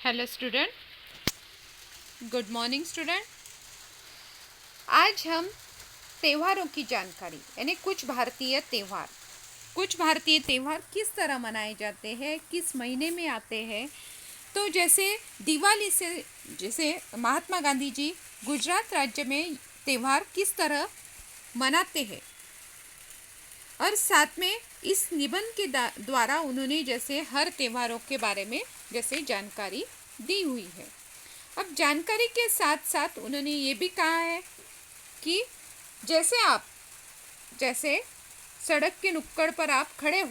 Hello student, good morning student. आज हम त्योहारों की जानकारी यानी कुछ भारतीय त्यौहार किस तरह मनाए जाते हैं, किस महीने में आते हैं। तो जैसे दिवाली से जैसे महात्मा गांधी जी गुजरात राज्य में त्यौहार किस तरह मनाते हैं, और साथ में इस निबंध के द्वारा उन्होंने जैसे हर त्योहारों के बारे में जैसे जानकारी दी हुई है। अब जानकारी के साथ साथ उन्होंने ये भी कहा है कि जैसे सड़क के नुक्कड़ पर आप खड़े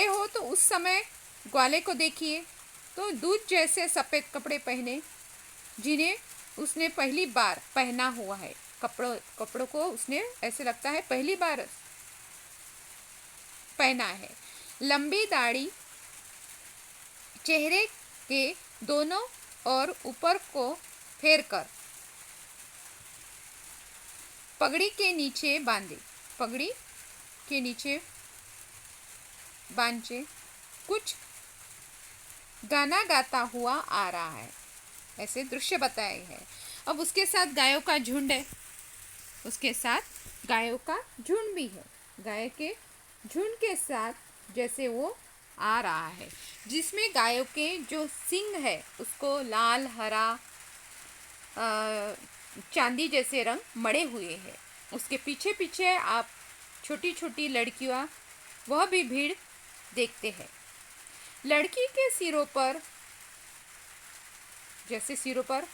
हो तो उस समय ग्वाले को देखिए, तो दूध जैसे सफ़ेद कपड़े पहने जिन्हें उसने पहली बार पहना हुआ है। कपड़ों को उसने ऐसे लगता है पहली बार पहना है। लंबी दाढ़ी चेहरे के दोनों और ऊपर को फेरकर पगड़ी के नीचे बांधे कुछ गाना गाता हुआ आ रहा है, ऐसे दृश्य बताए हैं। अब उसके साथ गायों का झुंड भी है। गाय के झुंड के साथ जैसे वो आ रहा है, जिसमें गायों के जो सींग है उसको लाल हरा चांदी जैसे रंग मड़े हुए हैं। उसके पीछे पीछे आप छोटी छोटी लड़कियां वह भी भीड़ देखते हैं। लड़की के सिरों पर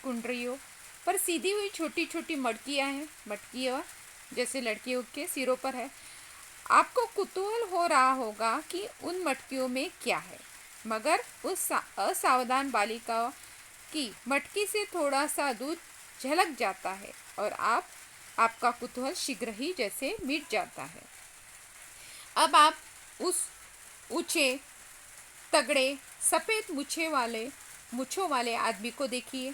कुंडलियों पर सीधी हुई छोटी छोटी मटकियां जैसे लड़कियों के सिरों पर है। आपको कुतूहल हो रहा होगा कि उन मटकियों में क्या है, मगर उस असावधान बालिका की मटकी से थोड़ा सा दूध झलक जाता है और आपका कुतूहल शीघ्र ही जैसे मिट जाता है। अब आप उस ऊंचे तगड़े सफ़ेद मूछों वाले आदमी को देखिए,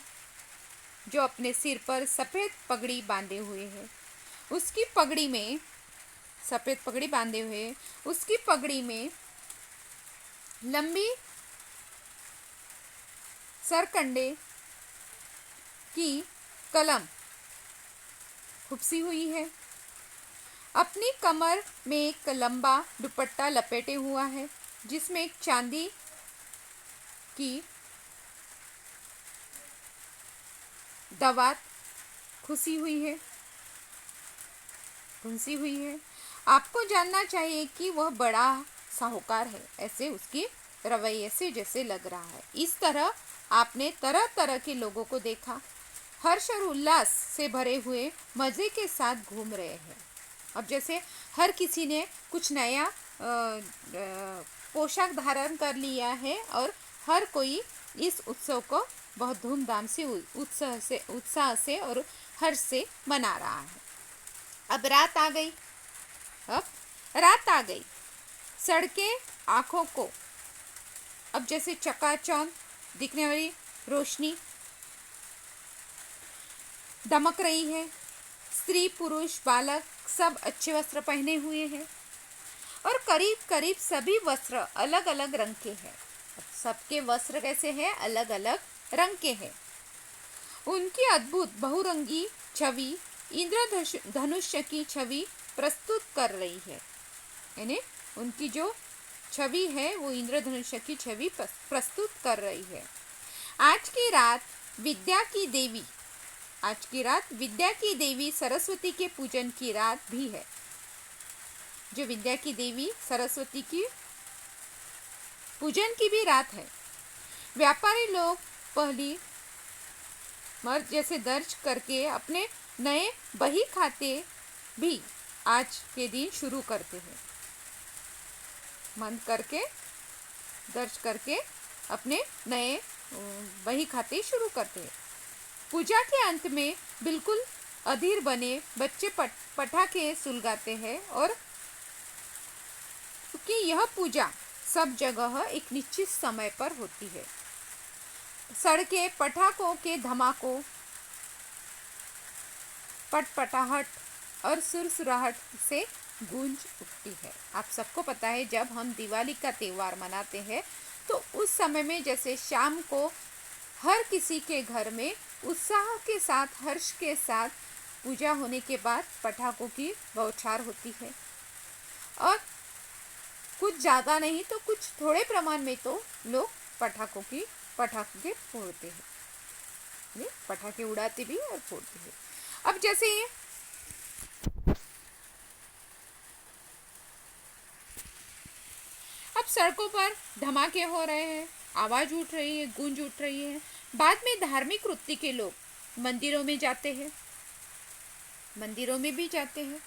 जो अपने सिर पर सफ़ेद पगड़ी बांधे हुए है। उसकी पगड़ी में सफ़ेद पगड़ी बांधे हुए, उसकी पगड़ी में लंबी सरकंडे की कलम खुपसी हुई है। अपनी कमर में एक लंबा दुपट्टा लपेटे हुआ है, जिसमें एक चांदी की दवात खुसी हुई है। आपको जानना चाहिए कि वह बड़ा साहूकार है, ऐसे उसके रवैये से जैसे लग रहा है। इस तरह आपने तरह तरह के लोगों को देखा, हर्ष और उल्लास से भरे हुए मज़े के साथ घूम रहे हैं। अब जैसे हर किसी ने कुछ नया पोशाक धारण कर लिया है और हर कोई इस उत्सव को बहुत धूमधाम से उत्साह से और हर्ष से मना रहा है। अब रात आ गई। सड़कें आँखों को अब जैसे चकाचौंध दिखने वाली रोशनी दमक रही है। स्त्री पुरुष बालक सब अच्छे वस्त्र पहने हुए हैं और करीब करीब सभी वस्त्र अलग अलग रंग के हैं। सबके वस्त्र कैसे हैं? अलग अलग रंग के हैं। उनकी अद्भुत बहुरंगी छवि इंद्रधनुष्य की छवि प्रस्तुत कर रही है, यानी उनकी जो छवि है वो इंद्रधनुष्य की छवि प्रस्तुत कर रही है। आज की रात विद्या की देवी सरस्वती के पूजन की रात भी है। जो विद्या की देवी सरस्वती की पूजन की भी रात है। व्यापारी लोग पहली मर्ज जैसे दर्ज करके अपने नए बही खाते भी आज के दिन शुरू करते हैं। दर्ज करके अपने नए बही खाते शुरू करते हैं। पूजा के अंत में बिल्कुल अधीर बने बच्चे पटाखे सुलगाते हैं, और क्योंकि यह पूजा सब जगह एक निश्चित समय पर होती है। सड़कें पटाखों के धमाकों, पटपटाहट और सुरसुराहट से गूंज उठती है। आप सबको पता है जब हम दिवाली का त्यौहार मनाते हैं तो उस समय में जैसे शाम को हर किसी के घर में उत्साह के साथ, हर्ष के साथ पूजा होने के बाद पटाखों की बौछार होती है। और कुछ ज़्यादा नहीं तो कुछ थोड़े प्रमाण में तो लोग पटाखे फोड़ते हैं, ये पटाखे उड़ाते भी और फोड़ते हैं। अब जैसे ये अब सड़कों पर धमाके हो रहे हैं, आवाज उठ रही है, गूंज उठ रही है। बाद में धार्मिक वृत्ति के लोग मंदिरों में जाते हैं, मंदिरों में भी जाते हैं,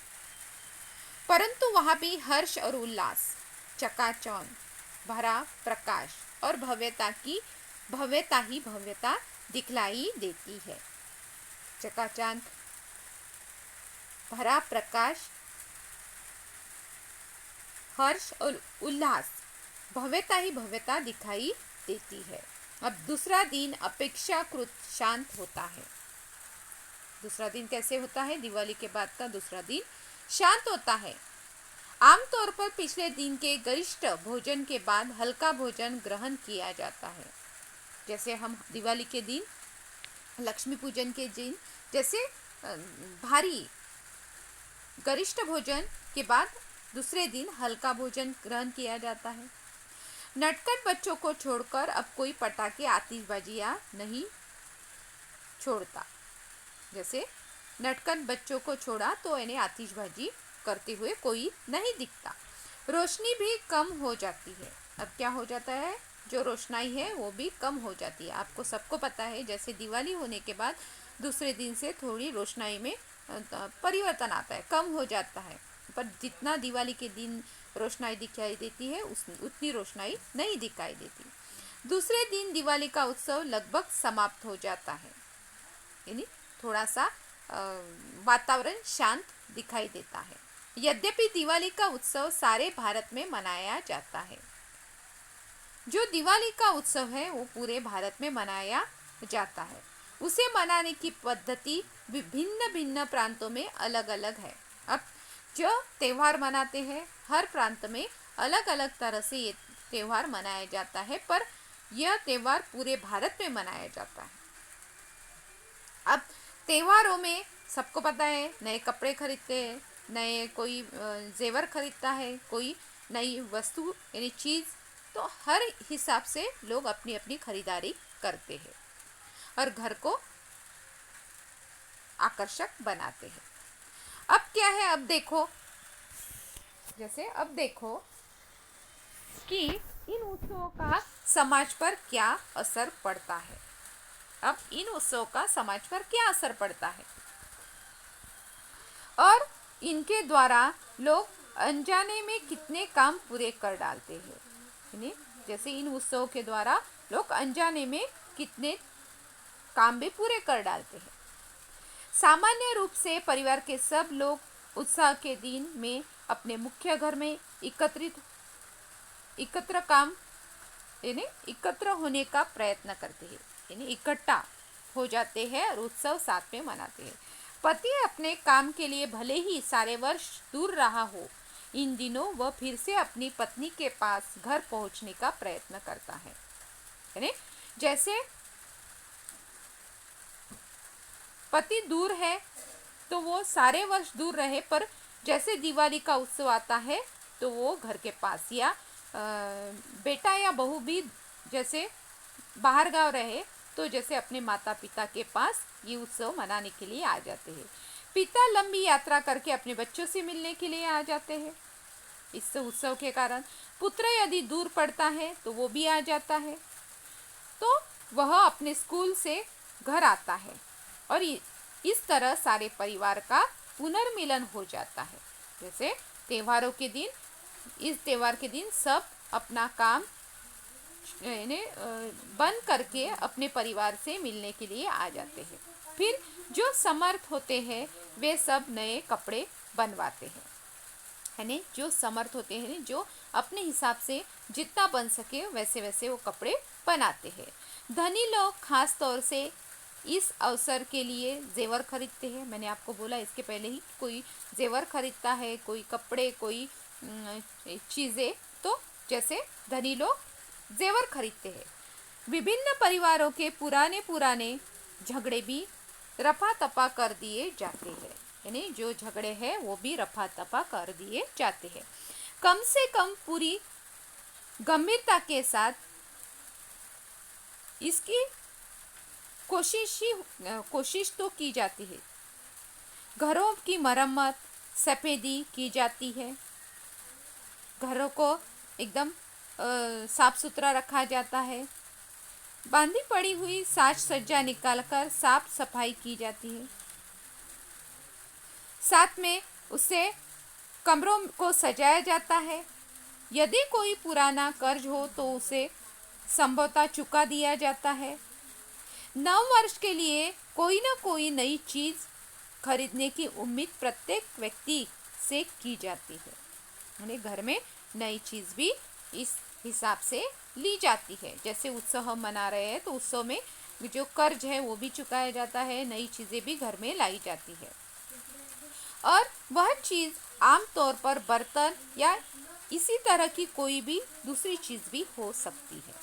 परंतु वहां भी हर्ष और उल्लास, चकाचौंध भरा प्रकाश और भव्यता दिखलाई देती है। चकाचौंध भरा प्रकाश, हर्ष और उल्लास, भव्यता दिखाई देती है। अब दूसरा दिन अपेक्षाकृत शांत होता है। दूसरा दिन कैसे होता है? दिवाली के बाद का दूसरा दिन शांत होता है। आमतौर पर पिछले दिन के गरिष्ठ भोजन के बाद हल्का भोजन ग्रहण किया जाता है। जैसे हम दिवाली के दिन, लक्ष्मी पूजन के दिन जैसे भारी गरिष्ठ भोजन के बाद दूसरे दिन हल्का भोजन ग्रहण किया जाता है। नटखट बच्चों को छोड़कर अब कोई पटाखे, आतिशबाजियां नहीं छोड़ता। जैसे नटखट बच्चों को छोड़ा तो इन्हें आतिशबाजी करते हुए कोई नहीं दिखता। रोशनी भी कम हो जाती है। अब क्या हो जाता है? जो रोशनाई है वो भी कम हो जाती है। आपको सबको पता है जैसे दिवाली होने के बाद दूसरे दिन से थोड़ी रोशनाई में परिवर्तन आता है, कम हो जाता है। पर जितना दिवाली के दिन रोशनाई दिखाई देती है उतनी रोशनाई नहीं दिखाई देती। दूसरे दिन दिवाली का उत्सव लगभग समाप्त हो जाता है, यानी थोड़ा सा वातावरण शांत दिखाई देता है। यद्यपि दिवाली का उत्सव सारे भारत में मनाया जाता है। जो दिवाली का उत्सव है वो पूरे भारत में मनाया जाता है। उसे मनाने की पद्धति भिन्न भिन्न प्रांतों में अलग अलग है। अब जो त्यौहार मनाते हैं हर प्रांत में अलग अलग तरह से ये त्यौहार मनाया जाता है, पर यह त्यौहार पूरे भारत में मनाया जाता है। अब त्योहारों में सबको पता है नए कपड़े खरीदते हैं, नए कोई जेवर खरीदता है, कोई नई वस्तु यानी चीज़, तो हर हिसाब से लोग अपनी अपनी खरीदारी करते हैं और घर को आकर्षक बनाते हैं। अब क्या है? अब देखो, जैसे अब देखो कि इन उत्सवों का समाज पर क्या असर पड़ता है। अब इन उत्सवों का समाज पर क्या असर पड़ता है और इनके द्वारा लोग अनजाने में कितने काम पूरे कर डालते हैं। जैसे इन उत्सवों के द्वारा लोग अनजाने में कितने काम भी पूरे कर डालते हैं। सामान्य रूप से परिवार के सब लोग उत्सव के दिन में अपने मुख्य घर में एकत्र होने का प्रयत्न करते हैं, यानी इकट्ठा हो जाते हैं और उत्सव साथ में मनाते हैं। पति अपने काम के लिए भले ही सारे वर्ष दूर रहा हो, इन दिनों वह फिर से अपनी पत्नी के पास घर पहुंचने का प्रयत्न करता है। यानी जैसे पति दूर है तो वो सारे वर्ष दूर रहे, पर जैसे दिवाली का उत्सव आता है तो वो घर के पास, या बेटा या बहू भी जैसे बाहर गांव रहे तो जैसे अपने माता पिता के पास ये उत्सव मनाने के लिए आ जाते हैं। पिता लंबी यात्रा करके अपने बच्चों से मिलने के लिए आ जाते हैं इस उत्सव के कारण। पुत्र यदि दूर पड़ता है तो वो भी आ जाता है, तो वह अपने स्कूल से घर आता है और इस तरह सारे परिवार का पुनर्मिलन हो जाता है। जैसे त्योहारों के दिन, इस त्यौहार के दिन सब अपना काम बंद करके अपने परिवार से मिलने के लिए आ जाते हैं। फिर जो समर्थ होते हैं वे सब नए कपड़े बनवाते हैं, यानी जो समर्थ होते हैं, जो अपने हिसाब से जितना बन सके वैसे वैसे वो कपड़े बनाते हैं। धनी लोग खास तौर से इस अवसर के लिए जेवर खरीदते हैं। मैंने आपको बोला इसके पहले ही, कोई जेवर खरीदता है, कोई कपड़े, कोई चीज़ें, तो जैसे धनी लोग जेवर खरीदते हैं। विभिन्न परिवारों के पुराने पुराने झगड़े भी रफा तफा कर दिए जाते हैं, यानी जो झगड़े हैं वो भी रफा तफा कर दिए जाते हैं। कम से कम पूरी गंभीरता के साथ इसकी कोशिश तो की जाती है। घरों की मरम्मत, सफेदी की जाती है, घरों को एकदम साफ सुथरा रखा जाता है, बांधी पड़ी हुई साज सज्जा निकालकर साफ सफाई की जाती है, साथ में उससे कमरों को सजाया जाता है। यदि कोई पुराना कर्ज हो तो उसे संभवतः चुका दिया जाता है। नव वर्ष के लिए कोई ना कोई नई चीज़ खरीदने की उम्मीद प्रत्येक व्यक्ति से की जाती है, यानी घर में नई चीज़ भी इस हिसाब से ली जाती है। जैसे उत्सव हम मना रहे हैं तो उत्सव में जो कर्ज है वो भी चुकाया जाता है, नई चीज़ें भी घर में लाई जाती है। और वह चीज़ आमतौर पर बर्तन या इसी तरह की कोई भी दूसरी चीज़ भी हो सकती है,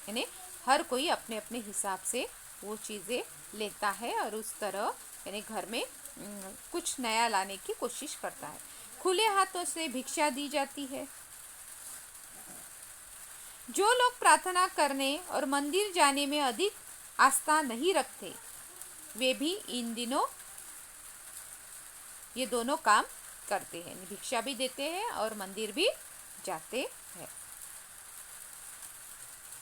यानी हर कोई अपने अपने हिसाब से वो चीज़ें लेता है और उस तरह यानी घर में कुछ नया लाने की कोशिश करता है। खुले हाथों से भिक्षा दी जाती है। जो लोग प्रार्थना करने और मंदिर जाने में अधिक आस्था नहीं रखते, वे भी इन दिनों ये दोनों काम करते हैं, भिक्षा भी देते हैं और मंदिर भी जाते हैं।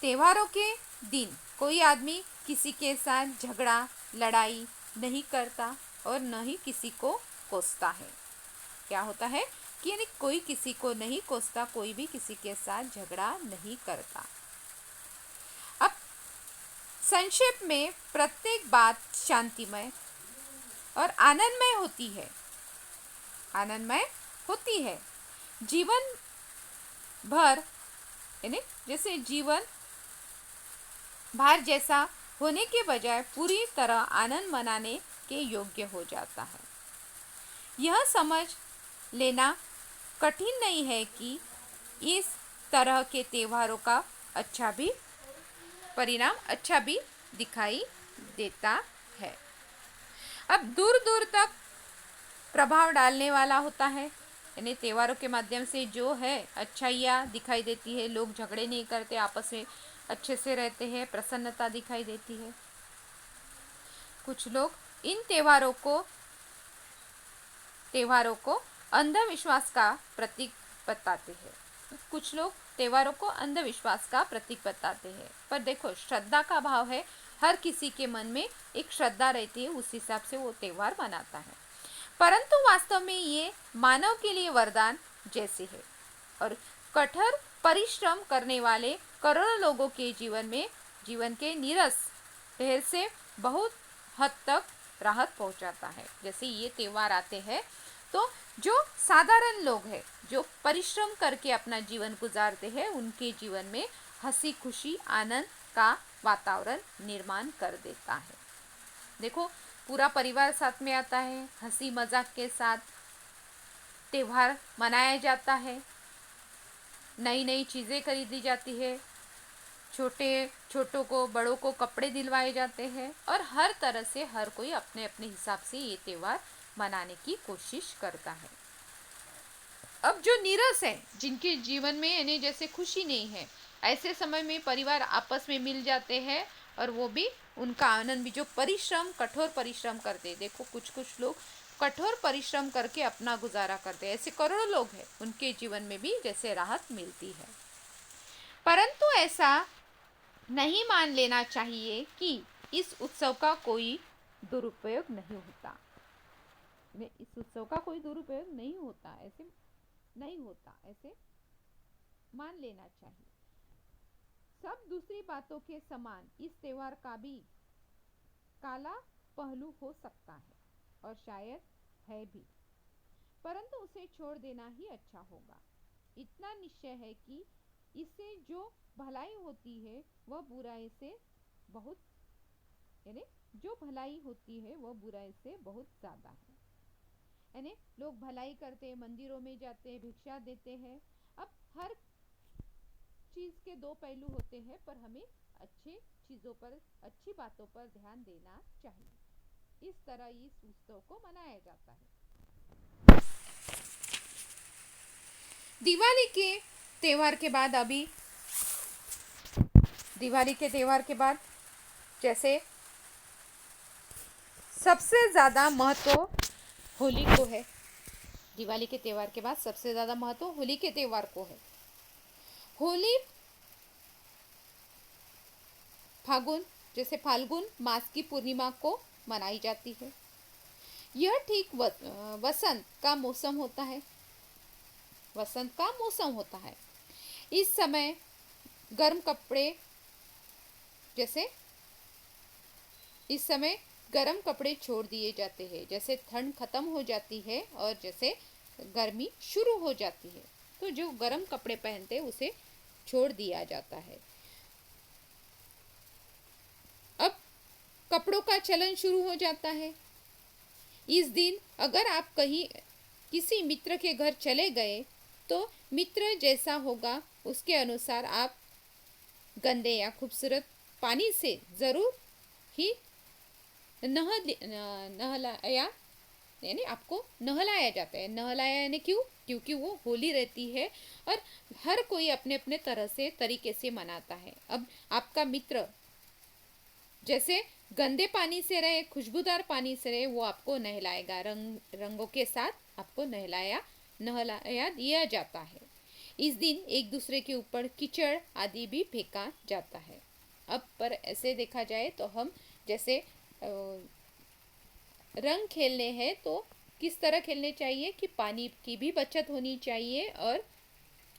त्योहारों के दिन कोई आदमी किसी के साथ झगड़ा लड़ाई नहीं करता और न ही किसी को कोसता है। क्या होता है कि यानी कोई किसी को नहीं कोसता, कोई भी किसी के साथ झगड़ा नहीं करता। अब संक्षेप में प्रत्येक बात शांतिमय और आनंदमय होती है, आनंदमय होती है। जीवन भर यानी जैसे जीवन भार जैसा होने के बजाय पूरी तरह आनंद मनाने के योग्य हो जाता है। यह समझ लेना कठिन नहीं है कि इस तरह के त्योहारों का अच्छा भी परिणाम अच्छा भी दिखाई देता है। अब दूर दूर तक प्रभाव डालने वाला होता है, यानी त्योहारों के माध्यम से जो है अच्छाइयाँ दिखाई देती है, लोग झगड़े नहीं करते, आपस में अच्छे से रहते हैं, प्रसन्नता दिखाई देती है। कुछ लोग इन त्योहारों को अंधविश्वास का प्रतीक बताते हैं। कुछ लोग त्योहारों को अंधविश्वास का प्रतीक बताते हैं, पर देखो श्रद्धा का भाव है, हर किसी के मन में एक श्रद्धा रहती है, उस हिसाब से वो त्योहार मनाता है। परंतु वास्तव में ये मानव के लिए वरदान जैसे है और कठोर परिश्रम करने वाले करोड़ों लोगों के जीवन के नीरस ढेर से बहुत हद तक राहत पहुंचाता है। जैसे ये त्योहार आते हैं तो जो साधारण लोग हैं, जो परिश्रम करके अपना जीवन गुजारते हैं, उनके जीवन में हंसी खुशी आनंद का वातावरण निर्माण कर देता है। देखो पूरा परिवार साथ में आता है, हंसी मजाक के साथ त्योहार मनाया जाता है, नई नई चीज़ें खरीदी जाती है, छोटों को बड़ों को कपड़े दिलवाए जाते हैं और हर तरह से हर कोई अपने अपने हिसाब से ये त्योहार मनाने की कोशिश करता है। अब जो नीरस है, जिनके जीवन में यानी जैसे खुशी नहीं है, ऐसे समय में परिवार आपस में मिल जाते हैं और वो भी उनका आनंद भी, जो कठोर परिश्रम करते हैं, देखो कुछ लोग कठोर परिश्रम करके अपना गुजारा करते हैं, ऐसे करोड़ों लोग हैं, उनके जीवन में भी जैसे राहत मिलती है। परंतु ऐसा नहीं मान लेना चाहिए कि इस उत्सव का कोई दुरुपयोग नहीं होता। इस उत्सव का कोई दुरुपयोग नहीं होता, ऐसे मान लेना चाहिए। सब दूसरी बातों के समान इस त्योहार का भी काला पहलू हो सकता है और शायद है भी, परंतु उसे छोड़ देना ही अच्छा होगा। इतना निश्चय है कि इससे जो भलाई होती है वह बुराई से बहुत यानी जो भलाई होती है वो बुराई से बहुत ज़्यादा है। यानी लोग भलाई करते हैं, मंदिरों में जाते हैं, भिक्षा देते हैं। अब हर चीज़ के दो पहलू होते हैं, पर हमें अच्छी चीज़ों पर, अच्छी बातों पर ध्यान देना चाहिए। इस तरह इस उत्सव को मनाया जाता है। दिवाली के त्यौहार के बाद जैसे सबसे ज़्यादा महत्व होली को है। दिवाली के त्यौहार के बाद सबसे ज़्यादा महत्व होली के त्यौहार को है। होली फाल्गुन मास की पूर्णिमा को मनाई जाती है। यह ठीक वसंत का मौसम होता है। इस समय गर्म कपड़े छोड़ दिए जाते हैं। जैसे ठंड खत्म हो जाती है और जैसे गर्मी शुरू हो जाती है, तो जो गर्म कपड़े पहनते हैं उसे छोड़ दिया जाता है। अब कपड़ों का चलन शुरू हो जाता है। इस दिन अगर आप कहीं किसी मित्र के घर चले गए तो मित्र जैसा होगा उसके अनुसार आप गंदे या खूबसूरत पानी से ज़रूर ही नहलाया, यानी आपको नहलाया जाता है। नहलाया यानी क्योंकि वो होली रहती है और हर कोई अपने अपने तरीके से मनाता है। अब आपका मित्र जैसे गंदे पानी से रहे, खुशबूदार पानी से रहे, वो आपको नहलाएगा। रंगों के साथ आपको नहलाया दिया जाता है। इस दिन एक दूसरे के ऊपर कीचड़ आदि भी फेंका जाता है। अब पर ऐसे देखा जाए तो हम जैसे रंग खेलने हैं तो किस तरह खेलने चाहिए कि पानी की भी बचत होनी चाहिए और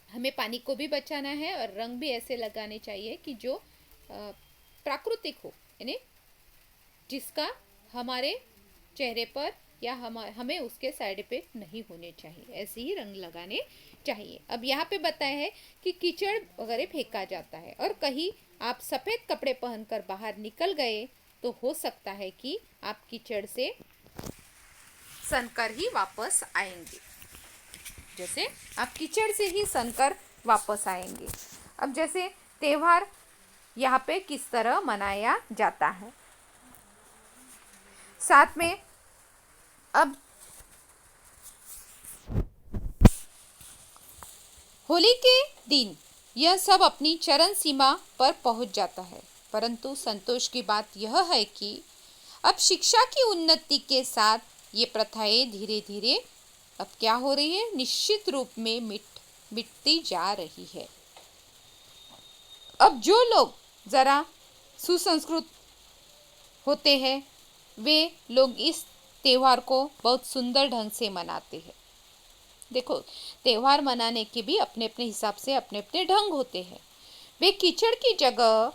हमें पानी को भी बचाना है, और रंग भी ऐसे लगाने चाहिए कि जो प्राकृतिक हो, यानी जिसका हमारे चेहरे पर या हमें उसके साइड इफेक्ट नहीं होने चाहिए। ऐसे ही रंग लगाने चाहिए। अब यहाँ पे बताया है कि कीचड़ वगैरह फेंका जाता है, और कहीं आप सफ़ेद कपड़े पहनकर बाहर निकल गए तो हो सकता है कि आप कीचड़ से सनकर ही वापस आएंगे। जैसे आप कीचड़ से ही सनकर वापस आएंगे। अब जैसे त्यौहार यहाँ पे किस तरह मनाया जाता है, साथ में अब होली के दिन यह सब अपनी चरम सीमा पर पहुंच जाता है। परंतु संतोष की बात यह है कि अब शिक्षा की उन्नति के साथ ये प्रथाएं धीरे धीरे अब क्या हो रही है, निश्चित रूप में मिटती जा रही है। अब जो लोग ज़रा सुसंस्कृत होते हैं वे लोग इस त्यौहार को बहुत सुंदर ढंग से मनाते हैं। देखो, त्यौहार मनाने के भी अपने अपने हिसाब से अपने अपने ढंग होते हैं। वे कीचड़ की जगह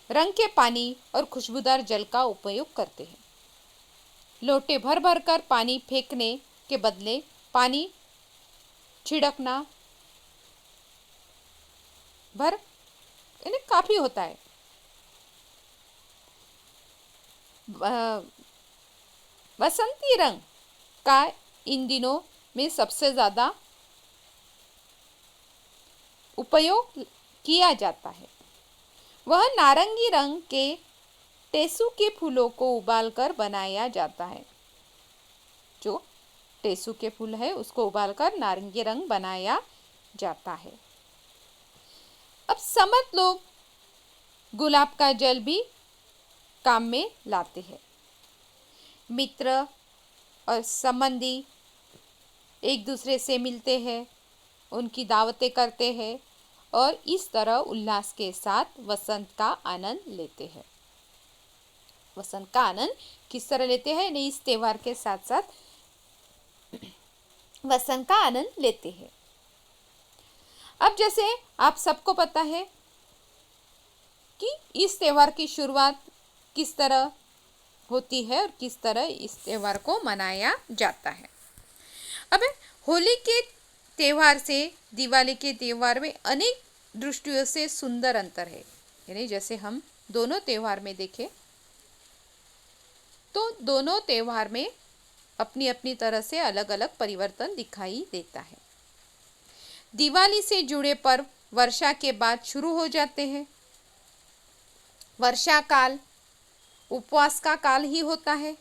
रंग के पानी और खुशबूदार जल का उपयोग करते हैं। लोटे भर भर कर पानी फेंकने के बदले पानी छिड़कना यानी काफ़ी होता है। बसंती रंग का इन दिनों में सबसे ज़्यादा उपयोग किया जाता है। वह नारंगी रंग के टेसू के फूलों को उबालकर बनाया जाता है। जो टेसू के फूल है उसको उबालकर नारंगी रंग बनाया जाता है। अब समस्त लोग गुलाब का जल भी काम में लाते हैं। मित्र और संबंधी एक दूसरे से मिलते हैं, उनकी दावतें करते हैं और इस तरह उल्लास के साथ वसंत का आनंद लेते हैं। वसंत का आनंद किस तरह लेते हैं, नहीं इस त्यौहार के साथ साथ वसंत का आनंद लेते हैं। अब जैसे आप सबको पता है कि इस त्यौहार की शुरुआत किस तरह होती है और किस तरह इस त्यौहार को मनाया जाता है। अब होली के त्यौहार से दिवाली के त्यौहार में अनेक दृष्टियों से सुंदर अंतर है। यानी जैसे हम दोनों त्यौहार में देखें तो दोनों त्यौहार में अपनी अपनी तरह से अलग अलग परिवर्तन दिखाई देता है। दिवाली से जुड़े पर्व वर्षा के बाद शुरू हो जाते हैं। वर्षा काल उपवास का काल ही होता है।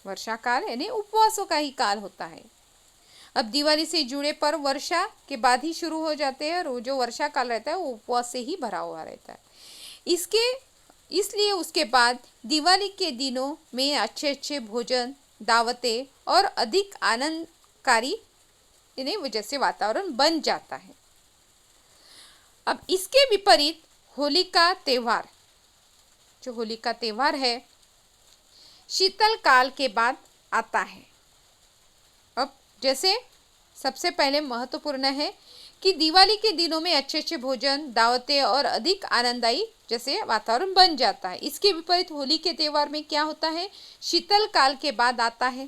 वर्षा काल यानी उपवासों का ही काल होता है। अब दिवाली से जुड़े पर्व वर्षा के बाद ही शुरू हो जाते हैं और वो जो वर्षा काल रहता है वो उपवास से ही भरा हुआ रहता है। इसलिए उसके बाद दिवाली के दिनों में अच्छे अच्छे भोजन, दावतें और अधिक आनंदकारी इन्हें वजह से वातावरण बन जाता है। अब इसके विपरीत होली का त्यौहार, जो होली का त्यौहार है, शीतल काल के बाद आता है। अब जैसे सबसे पहले महत्वपूर्ण है कि दिवाली के दिनों में अच्छे अच्छे भोजन, दावतें और अधिक आनंददायी जैसे वातावरण बन जाता है। इसके विपरीत होली के त्यौहार में क्या होता है, शीतल काल के बाद आता है,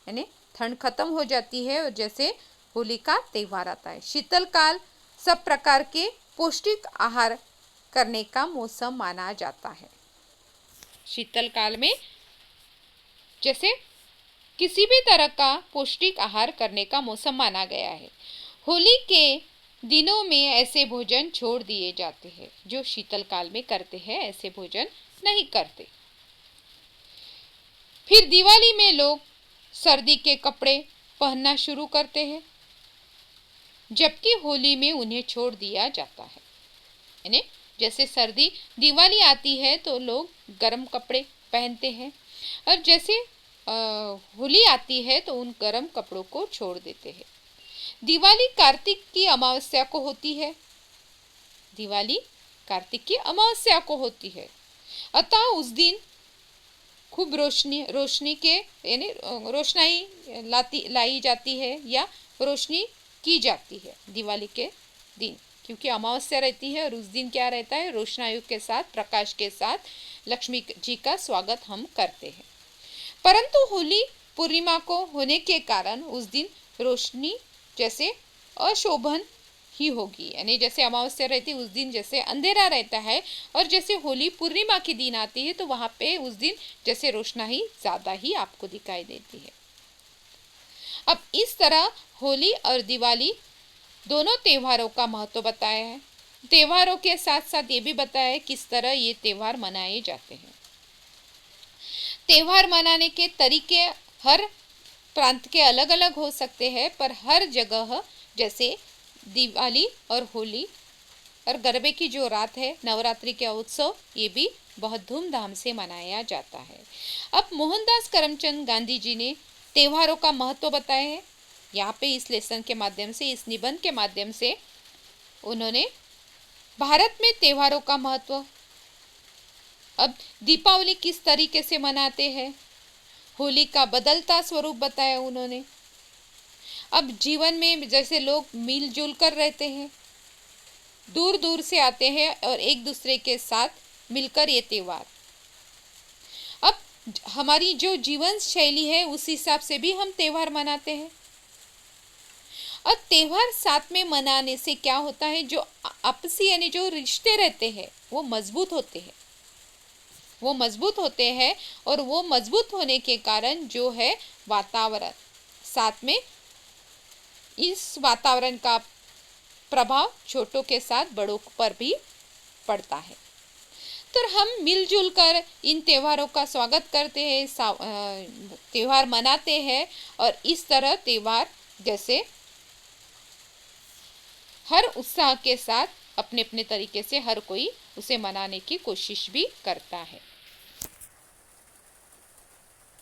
यानी ठंड खत्म हो जाती है और जैसे होली का त्यौहार आता है। शीतल काल सब प्रकार के पौष्टिक आहार करने का मौसम माना जाता है। शीतल काल में जैसे किसी भी तरह का पौष्टिक आहार करने का मौसम माना गया है। होली के दिनों में ऐसे भोजन छोड़ दिए जाते हैं जो शीतल काल में करते हैं, ऐसे भोजन नहीं करते। फिर दिवाली में लोग सर्दी के कपड़े पहनना शुरू करते हैं, जबकि होली में उन्हें छोड़ दिया जाता है। यानी जैसे सर्दी दिवाली आती है तो लोग गर्म कपड़े पहनते हैं और जैसे होली आती है तो उन गर्म कपड़ों को छोड़ देते हैं। दिवाली कार्तिक की अमावस्या को होती है। दिवाली कार्तिक की अमावस्या को होती है, अतः उस दिन खूब रोशनी के यानी रोशनाई लाई जाती है या रोशनी की जाती है दिवाली के दिन, क्योंकि अमावस्या रहती है और उस दिन क्या रहता है, रोशनाइयों के साथ, प्रकाश के साथ लक्ष्मी जी का स्वागत हम करते हैं। परंतु होली पूर्णिमा को होने के कारण उस दिन रोशनी जैसे अशोभन ही होगी, यानी जैसे अमावस्या रहती है उस दिन जैसे अंधेरा रहता है और जैसे होली पूर्णिमा के दिन आती है तो वहां पे उस दिन जैसे रोशनाई ज्यादा ही आपको दिखाई देती है। अब इस तरह होली और दिवाली दोनों त्योहारों का महत्व बताया है। त्योहारों के साथ साथ ये भी बताया है किस तरह ये त्योहार मनाए जाते हैं। त्योहार मनाने के तरीके हर प्रांत के अलग अलग हो सकते हैं, पर हर जगह जैसे दिवाली और होली और गरबे की जो रात है, नवरात्रि के उत्सव, ये भी बहुत धूमधाम से मनाया जाता है। अब मोहनदास करमचंद गांधी जी ने त्योहारों का महत्व बताया है। यहाँ पे इस लेसन के माध्यम से, इस निबंध के माध्यम से उन्होंने भारत में त्योहारों का महत्व, अब दीपावली किस तरीके से मनाते हैं, होली का बदलता स्वरूप बताया उन्होंने। अब जीवन में जैसे लोग मिलजुल कर रहते हैं, दूर दूर से आते हैं और एक दूसरे के साथ मिलकर ये त्योहार, अब हमारी जो जीवन शैली है उस हिसाब से भी हम त्योहार मनाते हैं। और त्योहार साथ में मनाने से क्या होता है, जो आपसी यानी जो रिश्ते रहते हैं वो मजबूत होते हैं, वो मजबूत होते हैं और वो मजबूत होने के कारण जो है वातावरण, साथ में इस वातावरण का प्रभाव छोटों के साथ बड़ों पर भी पड़ता है। तो हम मिलजुल कर इन त्योहारों का स्वागत करते हैं, त्योहार मनाते हैं और इस तरह त्योहार जैसे हर उत्साह के साथ अपने अपने तरीके से हर कोई उसे मनाने की कोशिश भी करता है।